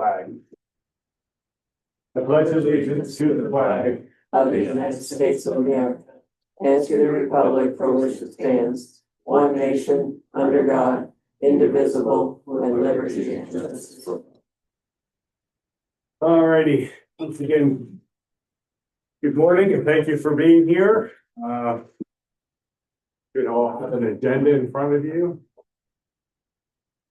flag. I pledge allegiance to the flag of the United States of America and to the republic for which it stands, one nation, under God, indivisible, with liberty and justice. All righty, once again, good morning and thank you for being here. You all have an agenda in front of you.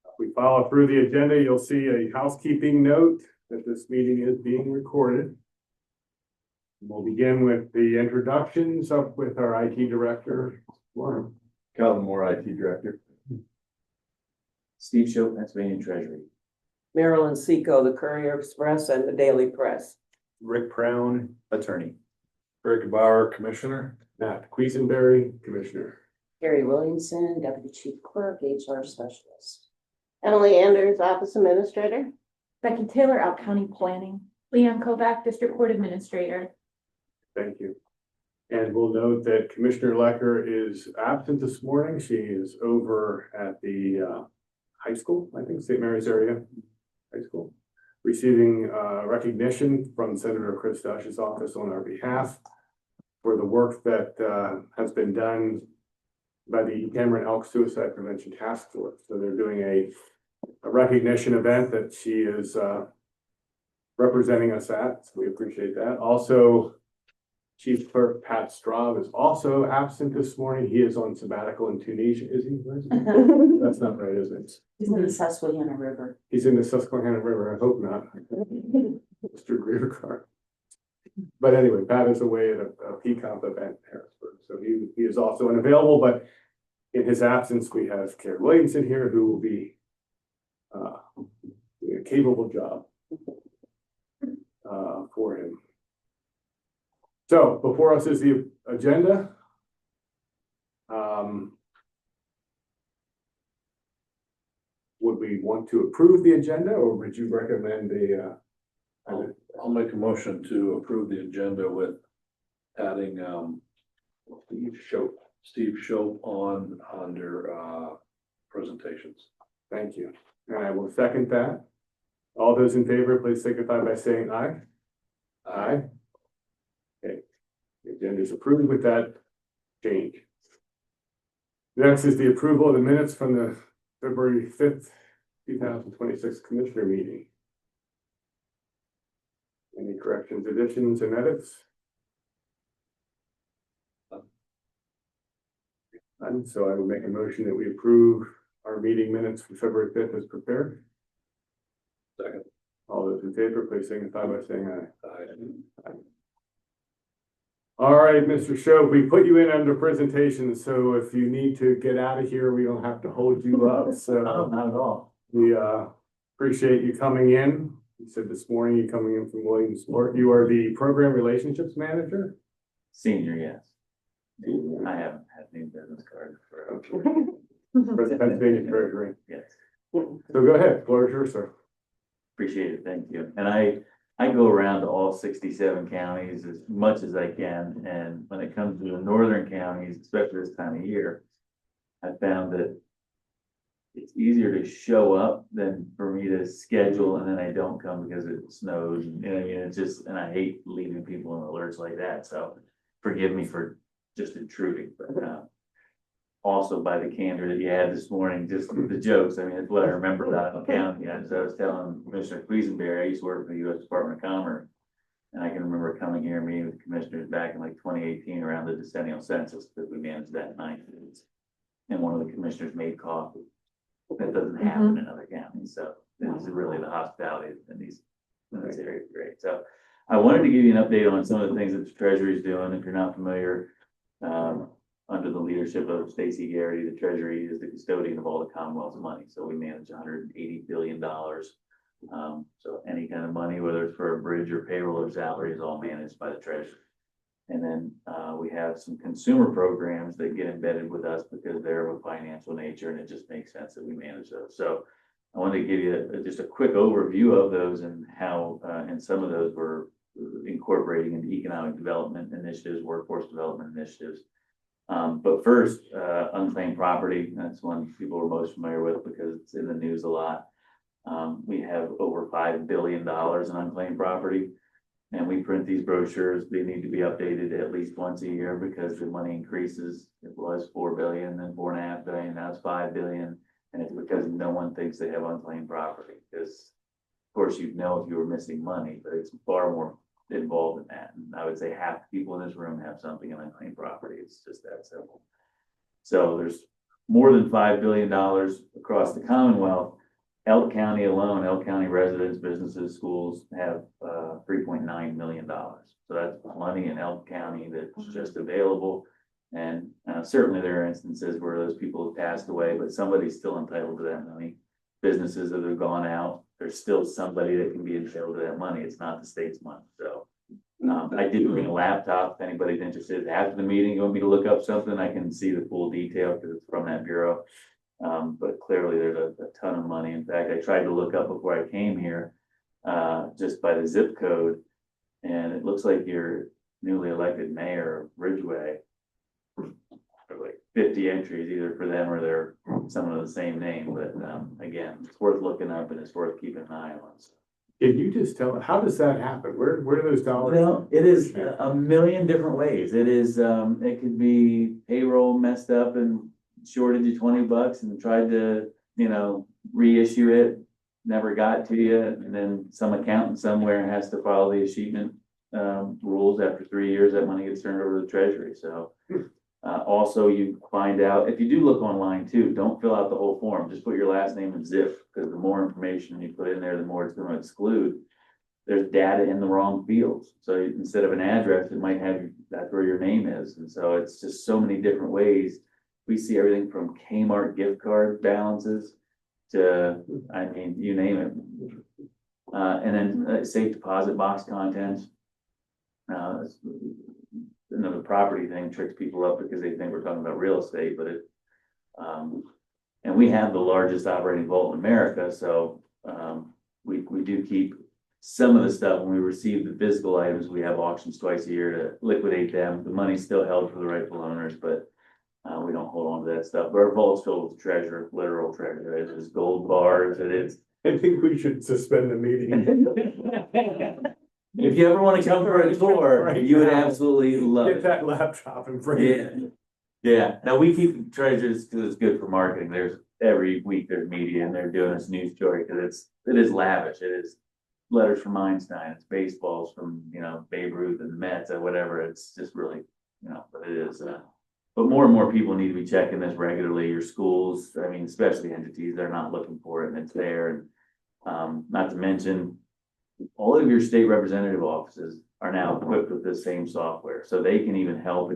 If we follow through the agenda, you'll see a housekeeping note that this meeting is being recorded. We'll begin with the introductions up with our IT director, Warren. Calvin Moore, IT Director. Steve Show, Pennsylvania Treasury. Marilyn Seco, the Courier Express and the Daily Press. Rick Brown, Attorney. Greg Bauer, Commissioner. Matt Quisenberry, Commissioner. Carrie Williamson, Deputy Chief Clerk, HR Specialist. Emily Anders, Office Administrator. Becky Taylor, Elk County Planning. Leanne Kovac, District Court Administrator. Thank you. And we'll note that Commissioner Lecker is absent this morning. She is over at the high school, I think, St. Mary's area high school, receiving recognition from Senator Chris Dush's office on our behalf for the work that has been done by the Cameron Elk Suicide Prevention Task Force. So they're doing a recognition event that she is representing us at. So we appreciate that. Also, Chief Clerk Pat Straub is also absent this morning. He is on sabbatical in Tunisia, is he? Where is he? That's not right, is it? He's in the Susquehanna River. He's in the Susquehanna River. I hope not. Mr. Greercar. But anyway, Pat is away at a PCOP event in Harrisburg. So he is also unavailable, but in his absence, we have Carrie Williamson here who will be doing a capable job for him. So before us is the agenda. Would we want to approve the agenda or would you recommend I'll make a motion to approve the agenda with adding Steve Shope on under presentations. Thank you. And I will second that. All those in favor, please signify by saying aye. Aye. Okay. The agenda is approved with that change. Next is the approval of the minutes from the February 5th, 2026 Commissioner meeting. Any corrections, additions, and edits? None. So I will make a motion that we approve our meeting minutes from February 5th as prepared. Second. All those in favor, please signify by saying aye. Aye. All right, Mr. Shope, we put you in under presentation, so if you need to get out of here, we don't have to hold you up. So Not at all. we appreciate you coming in. You said this morning you're coming in from Williamsport. You are the Program Relationships Manager? Senior, yes. I haven't had any business cards for. For the Pennsylvania Treasury. Yes, So go ahead, floor is yours, sir. appreciate it, thank you. And I go around to all 67 counties as much as I can, and when it comes to the northern counties, especially this time of year, I found that it's easier to show up than for me to schedule and then I don't come because it snows. And, you know, it's just, and I hate leaving people in alerts like that. So forgive me for just intruding, but also by the candor that you had this morning, just the jokes. I mean, it's what I remember about the county. As I was telling Commissioner Quisenberry, I used to work for the U.S. Department of Commerce. And I can remember coming here and meeting with commissioners back in like 2018 around the decennial census because we managed that in 9 days. And one of the commissioners made coffee. That doesn't happen in other counties. So this is really the hospitality in this area is great. So I wanted to give you an update on some of the things that the Treasury is doing. If you're not familiar, under the leadership of Stacey Garrity, the Treasury is the custodian of all the Commonwealth's money. So we manage $180 billion. So any kind of money, whether it's for a bridge or payroll or salary, is all managed by the Treasury. And then we have some consumer programs that get embedded with us because they're of a financial nature, and it just makes sense that we manage those. So I wanted to give you just a quick overview of those and how, and some of those were incorporating into economic development initiatives, workforce development initiatives. But first, unclaimed property, that's one people are most familiar with because it's in the news a lot. We have over $5 billion in unclaimed property. And we print these brochures, they need to be updated at least once a year because the money increases. It was 4 billion, then 4.5 billion, now it's 5 billion. And it's because no one thinks they have unclaimed property, because of course you'd know if you were missing money, but it's far more involved in that. And I would say half the people in this room have something in unclaimed property. It's just that simple. So there's more than $5 billion across the Commonwealth. Elk County alone, Elk County residents, businesses, schools have $3.9 million. So that's money in Elk County that's just available. And certainly there are instances where those people have passed away, but somebody's still entitled to that money. Businesses that have gone out, there's still somebody that can be entitled to that money. It's not the state's money. So I did bring a laptop. If anybody's interested, after the meeting, you want me to look up something, I can see the full detail because it's from that bureau. But clearly there's a ton of money. In fact, I tried to look up before I came here, just by the zip code. And it looks like your newly elected mayor of Ridgeway, like 50 entries either for them or they're someone of the same name. But again, it's worth looking up and it's worth keeping an eye on. Can you just tell, how does that happen? Where do those dollars? Well, it is a million different ways. It is, it could be payroll messed up and shorted you $20 and tried to, reissue it, never got to you. And then some accountant somewhere has to follow the achievement rules. After 3 years, that money gets turned over to the treasury. So also you find out, if you do look online too, don't fill out the whole form. Just put your last name and zip, because the more information you put in there, the more it's going to exclude. There's data in the wrong fields. So instead of an address, it might have, that's where your name is. And so it's just so many different ways. We see everything from Kmart gift card balances to, you name it. And then safe deposit box contents. Another property thing tricks people up because they think we're talking about real estate, but and we have the largest operating vault in America. So we do keep some of the stuff. When we receive the physical items, we have auctions twice a year to liquidate them. The money's still held for the rightful owners, but we don't hold on to that stuff. But our vault's filled with treasure, literal treasure. It is gold bars. It is. I think we should suspend the meeting. If you ever want to come for a tour, Right you would now. absolutely love Get it. that laptop and bring Yeah. it. Yeah. Now we keep treasures because it's good for marketing. There's every week there's media and they're doing this news story because it is lavish. It is letters from Einstein. It's baseballs from, Babe Ruth and the Mets or whatever. It's just really, but it is, but more and more people need to be checking this regularly. Your schools, especially entities, they're not looking for it and it's there. And not to mention, all of your state representative offices are now equipped with this same software. So they can even help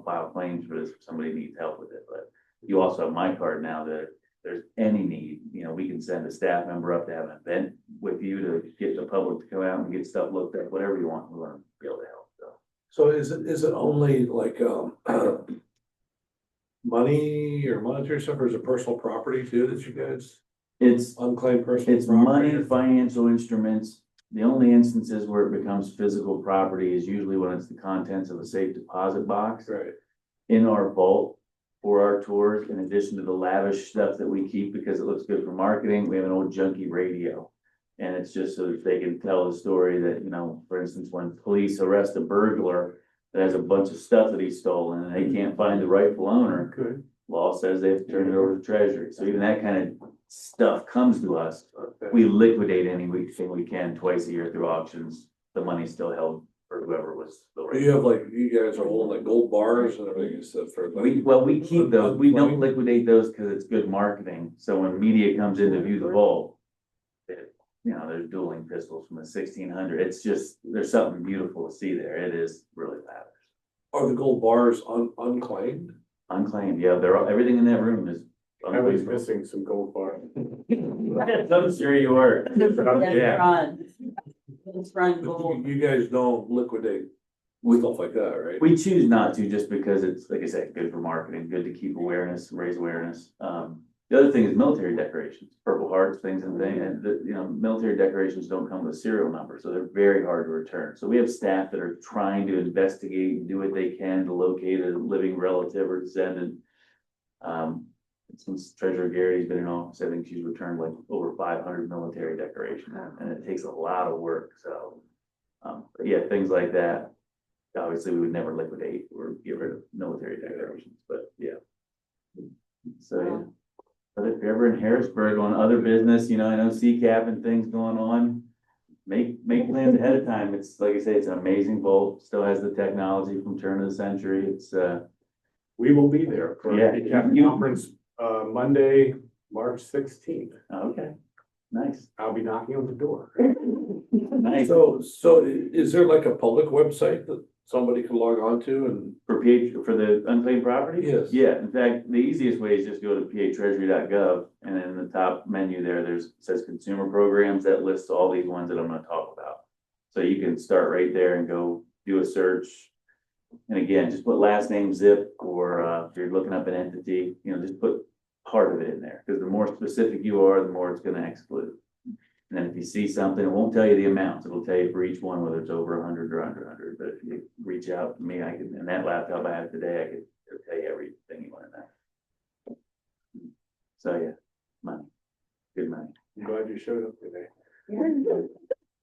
file claims for this if somebody needs help with it. But you also have my card now that if there's any need, we can send a staff member up to have an event with you to get the public to come out and get stuff looked at, whatever you want, we're gonna be able to help. So is it only like money or monetary stuff, or is it personal property too that you guys It's unclaimed personal It's property? money, financial instruments. The only instances where it becomes physical property is usually when it's the contents of a safe deposit box Right. in our vault for our tours. In addition to the lavish stuff that we keep because it looks good for marketing, we have an old junky radio. And it's just so that they can tell the story that, for instance, when police arrest a burglar that has a bunch of stuff that he's stolen and they can't find the rightful owner, Good. law says they have to turn it over to Treasury. So even that kind of stuff comes to us. Okay. We liquidate anything we can twice a year through auctions. The money's still held for whoever was the Do right. you have you guys are holding like gold bars and everything and stuff for We keep those. We don't liquidate those because it's good marketing. So when media comes in to view the vault, there's dueling pistols from the 1600. It's just, there's something beautiful to see there. It is really lavish. Are the gold bars unclaimed? Unclaimed, yeah, everything in that room is. I was missing some gold bars. I'm sure you were. Yeah. It's run gold. You guys don't liquidate stuff like that, right? We choose not to, just because it's, like I said, good for marketing, good to keep awareness, raise awareness. The other thing is military decorations, Purple Hearts, things and things, and military decorations don't come with a serial number, so they're very hard to return. So we have staff that are trying to investigate and do what they can to locate a living relative or descendant. since Treasurer Garrity's been in office, I think she's returned like over 500 military decorations, and it takes a lot of work, so. But yeah, things like that, obviously, we would never liquidate or get rid of military decorations, but yeah. So, yeah. But if you're ever in Harrisburg on other business, I know CCAP and things going on, make plans ahead of time. It's, like I say, it's an amazing boat, still has the technology from turn of the century. It's, We will be there for Yeah. the CAP conference, Monday, March 16th. okay, nice, I'll be knocking on the door. nice. So is there like a public website that somebody can log on to and? For the unclaimed property? Yes. Yeah, in fact, the easiest way is just go to patreasury.gov, and then in the top menu there, it says consumer programs that lists all these ones that I'm gonna talk about. So you can start right there and go do a search. And again, just put last name, zip, or if you're looking up an entity, just put part of it in there, because the more specific you are, the more it's gonna exclude. And then if you see something, it won't tell you the amounts, it'll tell you for each one, whether it's over 100 or under 100, but if you reach out to me, I can, in that laptop I have today, it'll tell you everything you want to know. So yeah, money, good money. I'm glad you showed up today.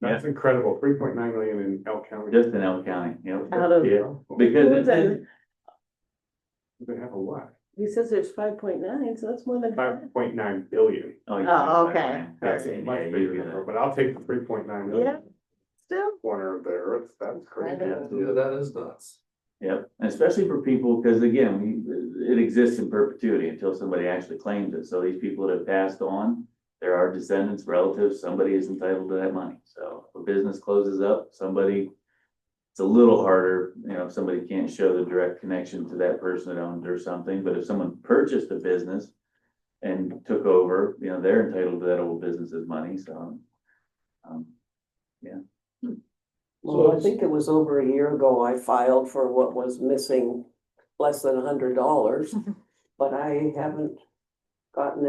That's incredible, 3.9 million in Elk County. Just in Elk County, Out of- yeah, because Who's that? They have a lot, He says there's 5.9, so that's more than half. 5.9 billion. Oh, okay. That's a much bigger number, but I'll take the 3.9 million. Yeah, still. Corner of the earth, that's crazy. Yeah, that is nuts. Yep, and especially for people, because again, it exists in perpetuity until somebody actually claims it. So these people that have passed on, there are descendants, relatives, somebody is entitled to that money. So if a business closes up, it's a little harder, if somebody can't show the direct connection to that person that owned it or something. But if someone purchased a business and took over, they're entitled to that old business's money. So, yeah. Well, I think it was over a year ago, I filed for what was missing less than $100, but I haven't gotten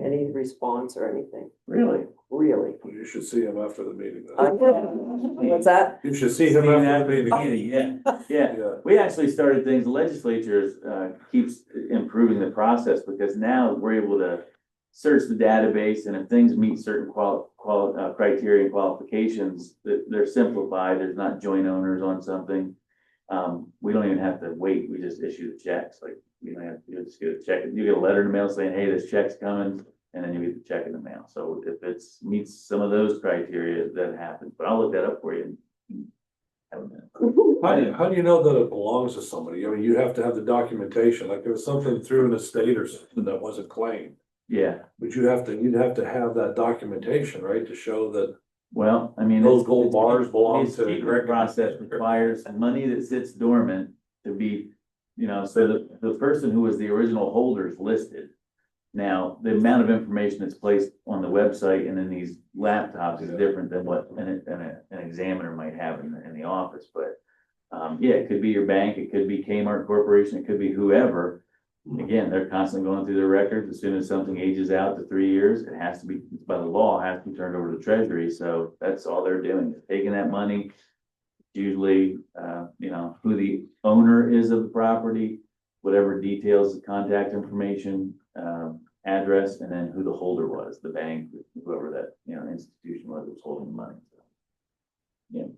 any response or anything, Really? really. You should see him after the meeting. What's that? You should see him after the meeting. Yeah. Yeah. We actually started things, the legislature keeps improving the process, because now we're able to search the database, and if things meet certain criteria and qualifications, they're simplified, there's not joint owners on something. We don't even have to wait, we just issue the checks, like, you just get a check, you get a letter in the mail saying, hey, this check's coming, and then you get the check in the mail. So if it meets some of those criteria, that happens, but I'll look that up for you. Have a minute. How do you know that it belongs to somebody? I mean, you have to have the documentation, like there was something through an estate or something that wasn't claimed. Yeah, But you'd have to have that documentation, right, to show that. well, I mean. Those gold bars belong the to- secret process requires money that sits dormant to be, so the person who was the original holder is listed. Now, the amount of information that's placed on the website and in these laptops is different than what an examiner might have in the office, but. Yeah, it could be your bank, it could be Kmart Corporation, it could be whoever. Again, they're constantly going through their records. As soon as something ages out to 3 years, it has to be, by the law, has to be turned over to Treasury. So that's all they're doing, is taking that money. Usually, who the owner is of the property, whatever details, contact information, address, and then who the holder was, the bank, whoever that, institution was holding the money. So, yeah.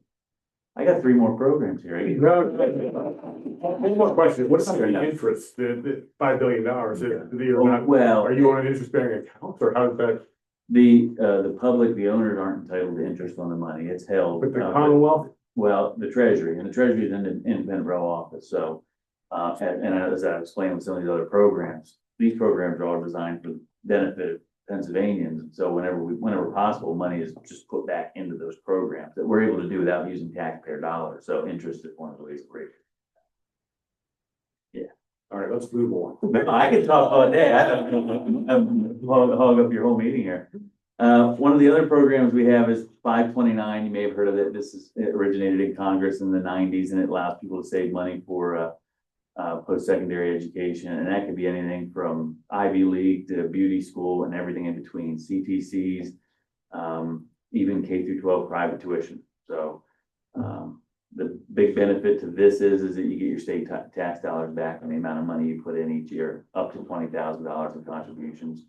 I got 3 more programs here. One more question, what about the interest, the $5 billion, are you on an interest bearing account, or how does that, The public, the owners aren't entitled to interest on the money, it's held. with the Commonwealth? Well, the Treasury, and the Treasury is an independent row office, so, and as I explained with some of these other programs, these programs are all designed for the benefit of Pennsylvanians, so whenever possible, money is just put back into those programs that we're able to do without using taxpayer dollars, so interest is one of the ways to break. All right, let's move on. No, I could talk all day, I don't hog up your whole meeting here. One of the other programs we have is 529, you may have heard of it, it originated in Congress in the 90s, and it allows people to save money for post-secondary education, and that could be anything from Ivy League to beauty school and everything in between, CTCs, even K through 12 private tuition. So The big benefit to this is that you get your state tax dollars back on the amount of money you put in each year, up to $20,000 in contributions.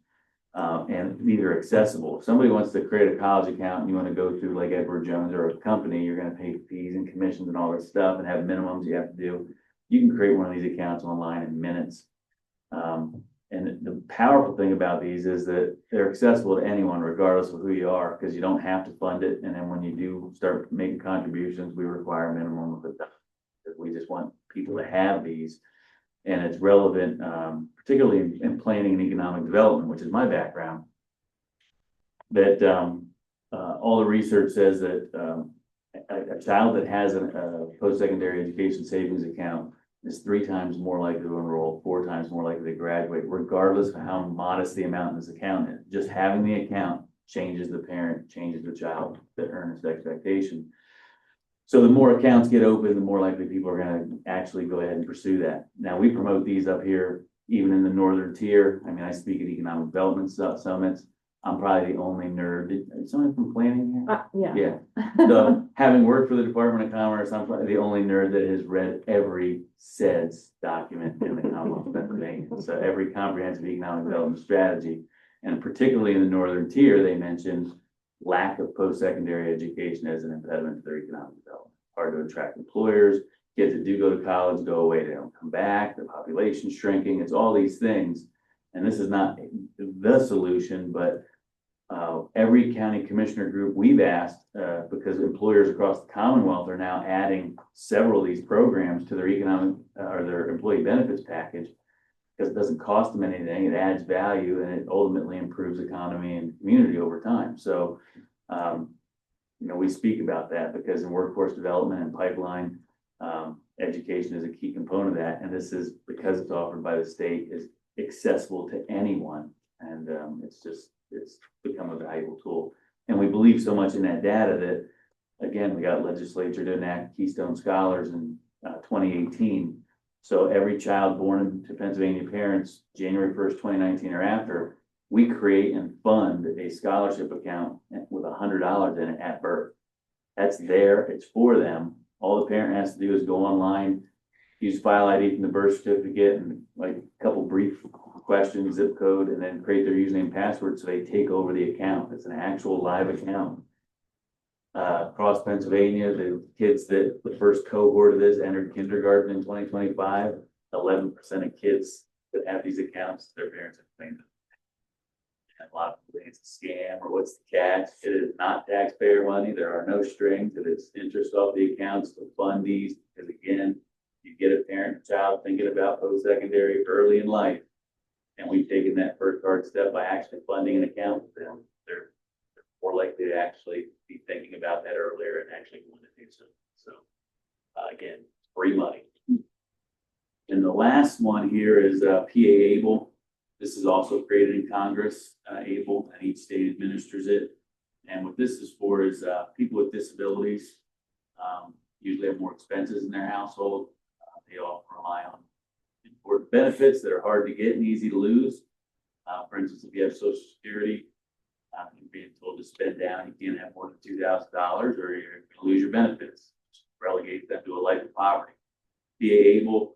And these are accessible. If somebody wants to create a college account and you want to go through like Edward Jones or a company, you're going to pay fees and commissions and all that stuff and have minimums you have to do. You can create one of these accounts online in minutes. And the powerful thing about these is that they're accessible to anyone, regardless of who you are, because you don't have to fund it. And then when you do start making contributions, we require a minimum of $1,000. We just want people to have these. And it's relevant, particularly in planning and economic development, which is my background. That all the research says that a child that has a post-secondary education savings account is 3 times more likely to enroll, 4 times more likely to graduate, regardless of how modest the amount in this account is. Just having the account changes the parent, changes the child, the earnest expectation. So the more accounts get open, the more likely people are going to actually go ahead and pursue that. Now, we promote these up here, even in the northern tier. I mean, I speak at economic development summits. I'm probably the only nerd. Is someone from planning here? Yeah. Yeah. So having worked for the Department of Commerce, I'm probably the only nerd that has read every SEDS document in the Commonwealth of Pennsylvania. So every comprehensive economic development strategy, and particularly in the northern tier, they mentioned lack of post-secondary education as an impediment to their economic development. Hard to attract employers. Kids that do go to college go away, they don't come back. The population's shrinking. It's all these things. And this is not the solution, but every county commissioner group we've asked, because employers across the Commonwealth are now adding several of these programs to their economic or their employee benefits package, because it doesn't cost them anything. It adds value and it ultimately improves economy and community over time. So, we speak about that because in workforce development and pipeline, education is a key component of that. And this is, because it's offered by the state, is accessible to anyone. And it's become a valuable tool. And we believe so much in that data that, again, we got legislature to enact Keystone Scholars in 2018. So every child born to Pennsylvania parents, January 1st, 2019 or after, we create and fund a scholarship account with $100 in it at birth. That's there, it's for them. All the parent has to do is go online, use file ID from the birth certificate and like a couple brief questions, zip code, and then create their username and password so they take over the account. It's an actual live account. Across Pennsylvania, the kids that the first cohort of this entered kindergarten in 2025, 11% of kids that have these accounts, their parents have claimed them. And a lot of people think it's a scam or what's the catch? It is not taxpayer money. There are no strings. It is interest off the accounts to fund these. Because again, you get a parent, child thinking about post-secondary early in life. And we've taken that first hard step by actually funding an account with them. They're more likely to actually be thinking about that earlier and actually want to do so. So again, free money. And the last one here is PA ABLE. This is also created in Congress, ABLE, and each state administers it. And what this is for is people with disabilities usually have more expenses in their household. They often rely on important benefits that are hard to get and easy to lose. For instance, if you have Social Security, you're being told to spend down, you can't have more than $2,000 or you're going to lose your benefits. Relegate them to a life of poverty. PA ABLE,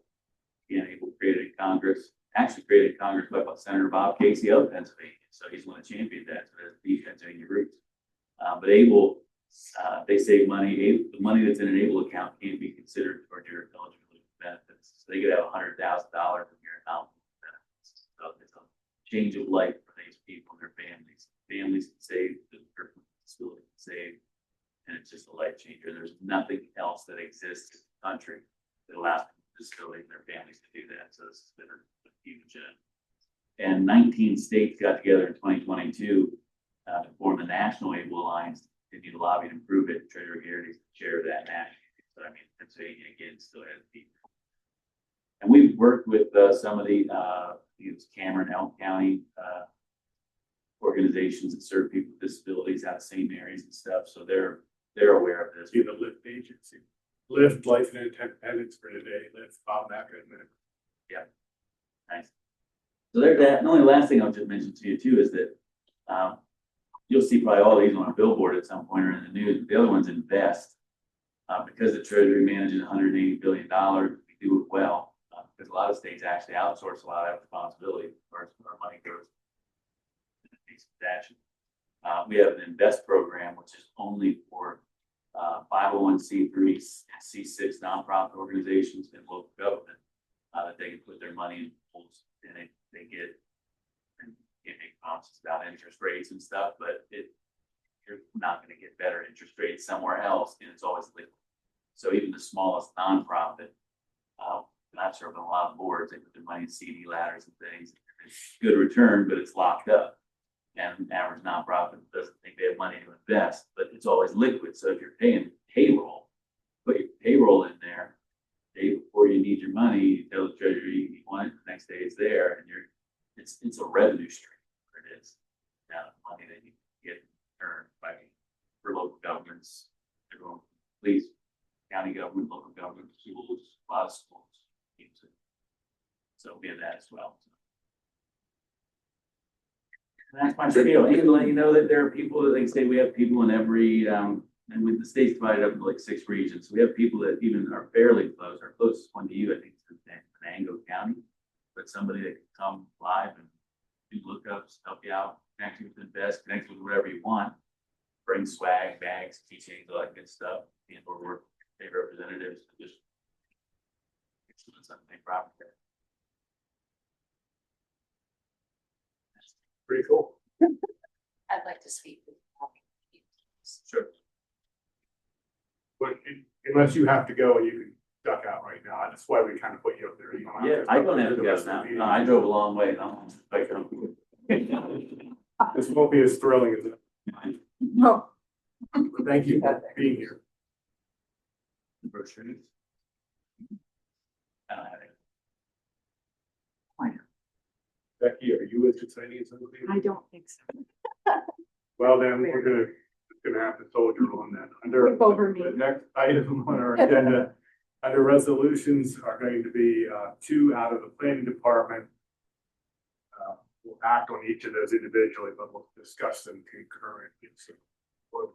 again, ABLE created in Congress, actually created in Congress by Senator Bob Casey of Pennsylvania. So he's one of the champions that, so that's the Pennsylvania roots. But ABLE, they save money. The money that's in an ABLE account can't be considered toward your eligibility benefits. So they could have $100,000 in your account benefits. So it's a change of life for these people and their families. Families can save, the person with disability can save, and it's just a life changer. There's nothing else that exists in the country that allows people with disability and their families to do that. So this has been a huge. And 19 states got together in 2022 to form the National ABLE Alliance to continue to lobby to improve it. Treasurer Garrity's the chair of that nationally. So I mean, Pennsylvania again still has people. And we've worked with some of the Cameron, Elk County organizations that serve people with disabilities out of same areas and stuff. So they're aware of this. See the LIFT agency. LIFT, Life and Independence for Today, LIFT, Bob Macker. Yeah. Nice. So there's that. And the only last thing I'll just mention to you too is that you'll see probably all these on a billboard at some point or in the news. But the other one's Invest. Because the treasury manages $180 billion, we do it well, because a lot of states actually outsource a lot of that responsibility, or our money goes. In a decent fashion. We have an invest program, which is only for 501c3 and C6 nonprofit organizations and local government, that they can put their money in pools, and they get promises about interest rates and stuff, but you're not going to get better interest rates somewhere else, and it's always liquid. So even the smallest nonprofit, and I've served on a lot of boards, they put their money in CD ladders and things. It's good return, but it's locked up. And an average nonprofit doesn't think they have money to invest, but it's always liquid. So if you're paying payroll, put your payroll in there, the day before you need your money, you tell the treasury you want it, the next day it's there, and it's a revenue stream. It is now the money that you get earned for local governments, federal police, county government, local government, schools, a lot of schools. So we have that as well. And that's my spiel. And to let you know that there are people that, like say, we have people in every, and with the state's divided up into like 6 regions. So we have people that even are fairly close. Our closest one to you, I think, is Venango County. But somebody that can come live and do lookups, help you out, connect you with Invest, connect you with whatever you want. Bring swag, bags, keychains, all that good stuff. And we're state representatives to just do something proper there. Pretty cool. I'd like to speak with you. Sure. But unless you have to go, you can duck out right now. That's why we kind of put you up there. You don't have Yeah, to- I don't have to go now. No, I drove a long way. This won't be as thrilling as it. No. But thank you for being here. Brochures. I don't have it. Becky, are you as exciting as something? I don't think so. Well, then we're gonna have to soldier on that. Under Skip over me. the next item on our agenda, under resolutions are going to be 2 out of the planning department. We'll act on each of those individually, but we'll discuss them concurrently. So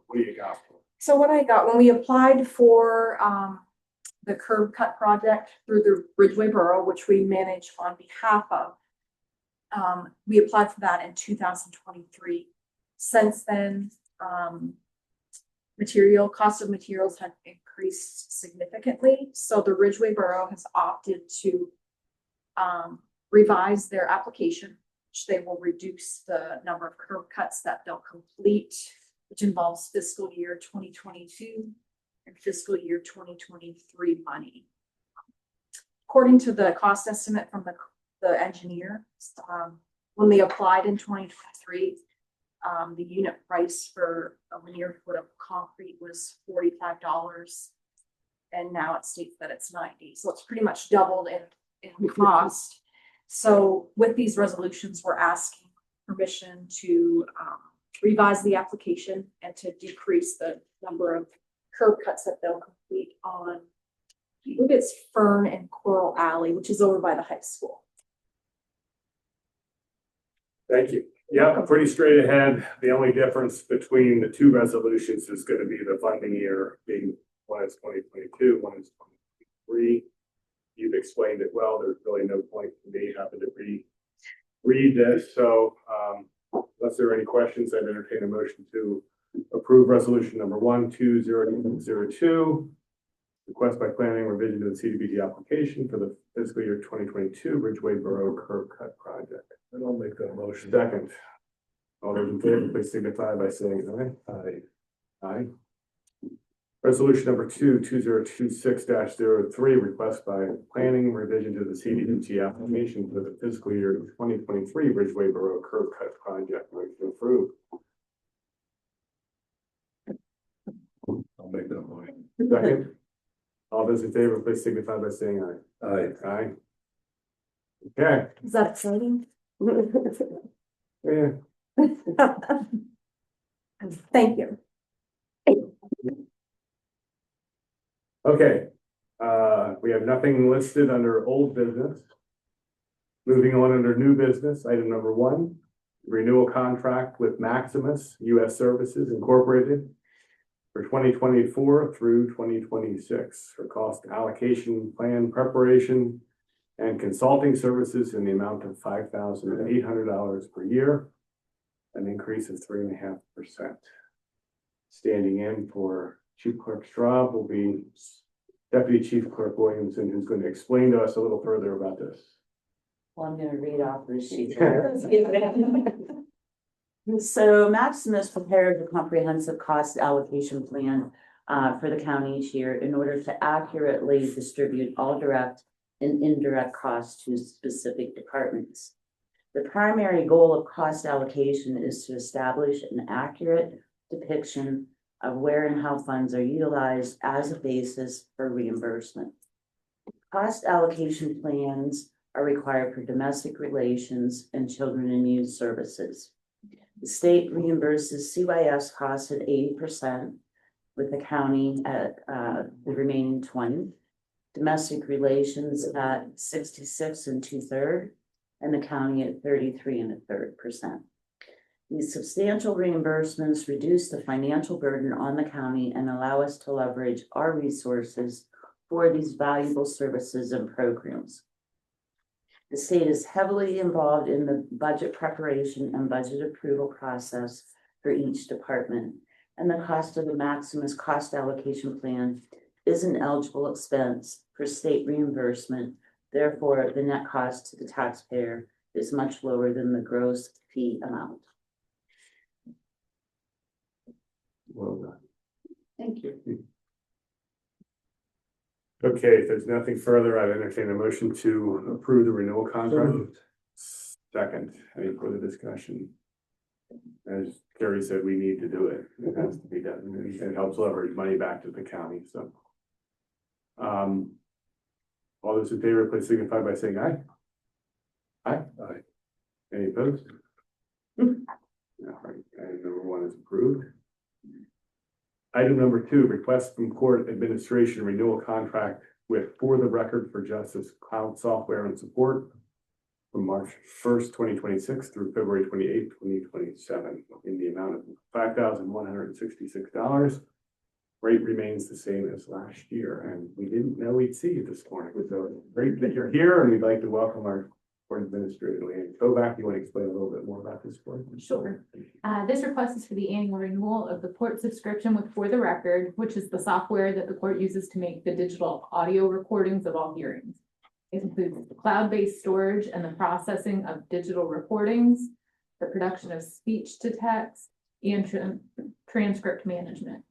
what do you got? So what I got, when we applied for the curb cut project through the Ridgeway Borough, which we manage on behalf of, we applied for that in 2023. Since then, cost of materials have increased significantly. So the Ridgeway Borough has opted to revise their application, which they will reduce the number of curb cuts that they'll complete, which involves fiscal year 2022 and fiscal year 2023 money. According to the cost estimate from the engineer, when they applied in 2023, the unit price for a linear foot of concrete was $45, and now it states that it's $90. So it's pretty much doubled in cost. So with these resolutions, we're asking permission to revise the application and to decrease the number of curb cuts that they'll complete on, I believe it's Fern and Coral Alley, which is over by the high school. Thank you. Yeah, pretty straight ahead. The only difference between the 2 resolutions is going to be the funding year being one is 2022, one is 2023. You've explained it well. There's really no point in me having to read this. So unless there are any questions, I'd entertain a motion to approve resolution number 12002. Request by planning revision to the CDBG application for the fiscal year 2022 Ridgeway Borough curb cut project. And I'll make that motion. Second. All those in favor, please signify by saying aye. Aye. Aye. Resolution number 2026-03, request by planning revision to the CDBG application for the fiscal year 2023 Ridgeway Borough curb cut project. Motion approved. I'll make that motion. Second. All those in favor, please signify by saying aye. Aye. Aye. Okay. Is that exciting? Yeah. Thank you. Okay. We have nothing listed under old business. Moving on under new business, item number 1, renewal contract with Maximus U.S. Services Incorporated for 2024 through 2026 for cost allocation plan preparation and consulting services in the amount of $5,800 per year, an increase of 3.5%. Standing in for Chief Clerk Straub will be Deputy Chief Clerk Williamson, who's going to explain to us a little further about this. Well, I'm gonna read off the sheet here. So Maximus prepared the comprehensive cost allocation plan for the county each year in order to accurately distribute all direct and indirect costs to specific departments. The primary goal of cost allocation is to establish an accurate depiction of where and how funds are utilized as a basis for reimbursement. Cost allocation plans are required for domestic relations and children and youth services. The state reimburses CYS costs at 80%, with the county at the remaining 20%. Domestic relations at 66 2/3, and the county at 33 1/3%. These substantial reimbursements reduce the financial burden on the county and allow us to leverage our resources for these valuable services and programs. The state is heavily involved in the budget preparation and budget approval process for each department, and the cost of the Maximus cost allocation plan is an eligible expense for state reimbursement. Therefore, the net cost to the taxpayer is much lower than the gross fee amount. Well done. Thank you. Okay, if there's nothing further, I'd entertain a motion to approve the renewal contract. Second, any further discussion? As Carrie said, we need to do it. It has to be done. It helps leverage money back to the county, so. All those in favor, please signify by saying aye. Aye. Aye. Any opposed? All right, and number 1 is approved. Item number 2, request from court administration renewal contract with For the Record for Justice Cloud Software and Support from March 1st, 2026 through February 28th, 2027 in the amount of $5,166. Rate remains the same as last year, and we didn't know we'd see you this morning. So great that you're here, and we'd like to welcome our court administrator, Leanne Kovac. You want to explain a little bit more about this for us? Sure. This request is for the annual renewal of the court subscription with For the Record, which is the software that the court uses to make the digital audio recordings of all hearings. It includes the cloud-based storage and the processing of digital recordings, the production of speech to text, and transcript management.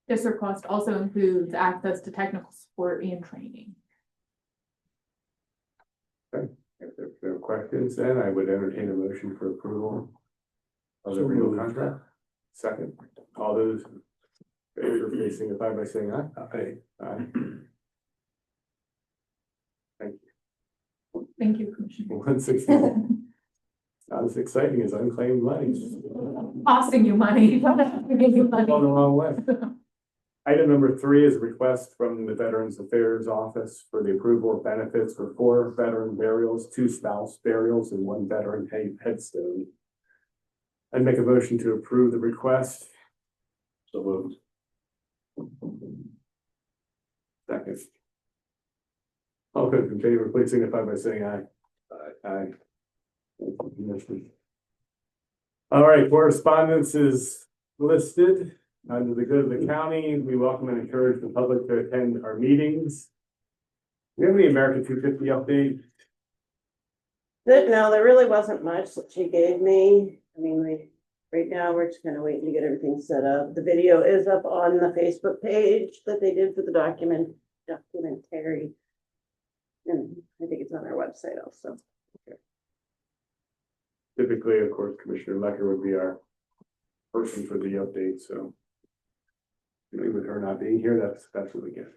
This request also includes access to technical support and training. If there are no questions, then I would entertain a motion for approval of the renewal contract. Second, all those in favor, please signify by saying aye. Aye. Aye. Thank you. Thank you, Commissioner. 160. Not as exciting as unclaimed money. Costing you money. Giving you money. Going the wrong way. Item number 3 is a request from the Veterans Affairs Office for the approval of benefits for 4 veteran burials, 2 spouse burials, and 1 veteran headstone. I'd make a motion to approve the request. So moved. Second. All those in favor, please signify by saying aye. Aye. Aye. All right, correspondence is listed. Under the good of the county, we welcome and encourage the public to attend our meetings. Do we have any American 250 update? No, there really wasn't much that she gave me. I mean, right now, we're just kind of waiting to get everything set up. The video is up on the Facebook page that they did for the documentary. And I think it's on our website also. Typically, of course, Commissioner Lecker would be our person for the update, so. With her not being here, that's what we get.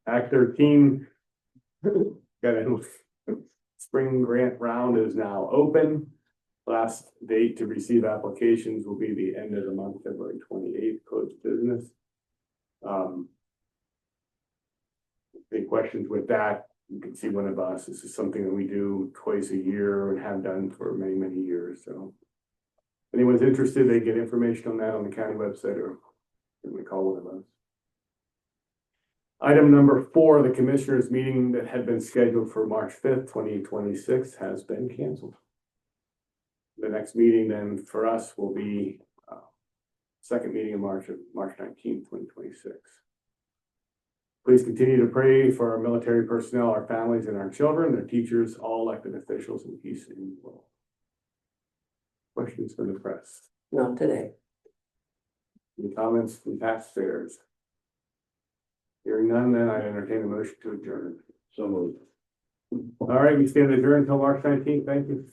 Act 13, got a spring grant round is now open. Last date to receive applications will be the end of the month, February 28th, closed business. Any questions with that? You can see one of us. This is something that we do twice a year and have done for many, many years. So if anyone's interested, they get information on that on the county website or Can we call one of those? Item number 4, the commissioners meeting that had been scheduled for March 5th, 2026 has been canceled. The next meeting then for us will be second meeting in March 19th, 2026. Please continue to pray for our military personnel, our families, and our children, their teachers, all elected officials, and peace in the world. Questions from the press? Not today. Any comments from taxpayers? Hearing none, then I entertain a motion to adjourn. So moved. All right, we stand adjourned until March 19th. Thank you.